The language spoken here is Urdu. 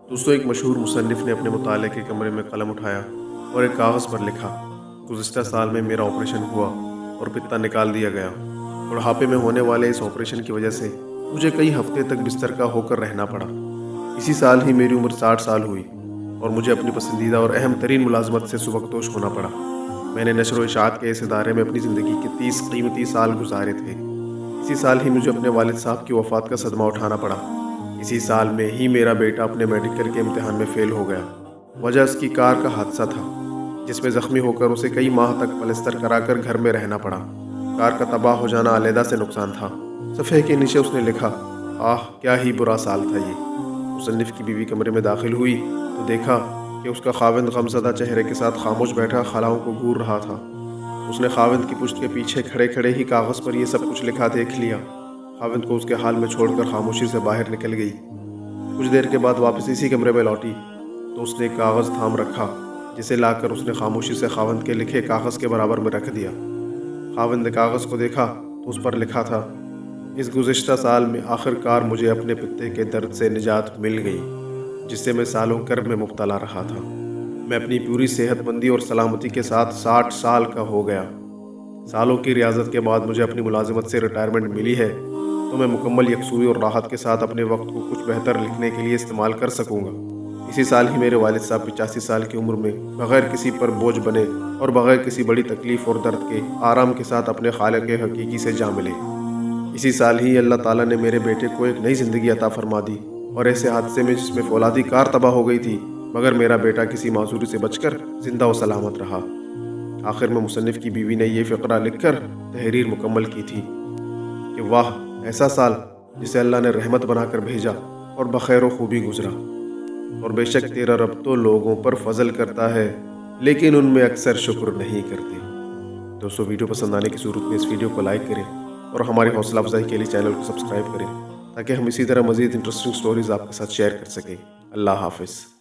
دوستوں، ایک مشہور مصنف نے اپنے مطالعے کے کمرے میں قلم اٹھایا اور ایک کاغذ پر لکھا: گزشتہ سال میں میرا آپریشن ہوا اور پتا نکال دیا گیا۔ بڑھاپے میں ہونے والے اس آپریشن کی وجہ سے مجھے کئی ہفتے تک بستر کا ہو کر رہنا پڑا۔ اسی سال ہی میری عمر 60 سال ہوئی اور مجھے اپنی پسندیدہ اور اہم ترین ملازمت سے سبکدوش ہونا پڑا۔ میں نے نشر و اشاعت کے اس ادارے میں اپنی زندگی کے 30 قیمتی سال گزارے تھے۔ اسی سال ہی مجھے اپنے والد صاحب کی وفات کا صدمہ اٹھانا پڑا۔ اسی سال میں ہی میرا بیٹا اپنے میڈیکل کے امتحان میں فیل ہو گیا۔ وجہ اس کی کار کا حادثہ تھا، جس میں زخمی ہو کر اسے کئی ماہ تک پلسٹر کرا کر گھر میں رہنا پڑا۔ کار کا تباہ ہو جانا علیحدہ سے نقصان تھا۔ صفحے کے نیچے اس نے لکھا: آہ کیا ہی برا سال تھا یہ۔ مصنف کی بیوی کمرے میں داخل ہوئی تو دیکھا کہ اس کا خاوند غمزدہ چہرے کے ساتھ خاموش بیٹھا خلاؤں کو گھور رہا تھا۔ اس نے خاوند کی پشت کے پیچھے کھڑے کھڑے ہی کاغذ پر یہ سب کچھ لکھا دیکھ لیا۔ خاوند کو اس کے حال میں چھوڑ کر خاموشی سے باہر نکل گئی۔ کچھ دیر کے بعد واپس اسی کمرے میں لوٹی تو اس نے ایک کاغذ تھام رکھا، جسے لا کر اس نے خاموشی سے خاوند کے لکھے کاغذ کے برابر میں رکھ دیا۔ خاوند نے کاغذ کو دیکھا تو اس پر لکھا تھا: اس گزشتہ سال میں آخر کار مجھے اپنے پتے کے درد سے نجات مل گئی، جس سے میں سالوں کرب میں مبتلا رہا تھا۔ میں اپنی پوری صحت مندی اور سلامتی کے ساتھ 60 سال کا ہو گیا۔ سالوں کی ریاضت کے بعد مجھے اپنی ملازمت سے ریٹائرمنٹ ملی ہے، تو میں مکمل یکسوئی اور راحت کے ساتھ اپنے وقت کو کچھ بہتر لکھنے کے لیے استعمال کر سکوں گا۔ اسی سال ہی میرے والد صاحب 85 سال کی عمر میں بغیر کسی پر بوجھ بنے اور بغیر کسی بڑی تکلیف اور درد کے آرام کے ساتھ اپنے خالق حقیقی سے جا ملے۔ اسی سال ہی اللہ تعالیٰ نے میرے بیٹے کو ایک نئی زندگی عطا فرما دی، اور ایسے حادثے میں جس میں فولادی کار تباہ ہو گئی تھی، مگر میرا بیٹا کسی معذوری سے بچ کر زندہ و سلامت رہا۔ آخر میں مصنف کی بیوی نے یہ فقرہ لکھ کر تحریر مکمل کی تھی کہ واہ ایسا سال جسے اللہ نے رحمت بنا کر بھیجا اور بخیر و خوبی گزرا، اور بے شک تیرا رب تو لوگوں پر فضل کرتا ہے لیکن ان میں اکثر شکر نہیں کرتے۔ دوستو، ویڈیو پسند آنے کی صورت میں اس ویڈیو کو لائک کریں اور ہماری حوصلہ افزائی کے لیے چینل کو سبسکرائب کریں، تاکہ ہم اسی طرح مزید انٹرسٹنگ سٹوریز آپ کے ساتھ شیئر کر سکیں۔ اللہ حافظ۔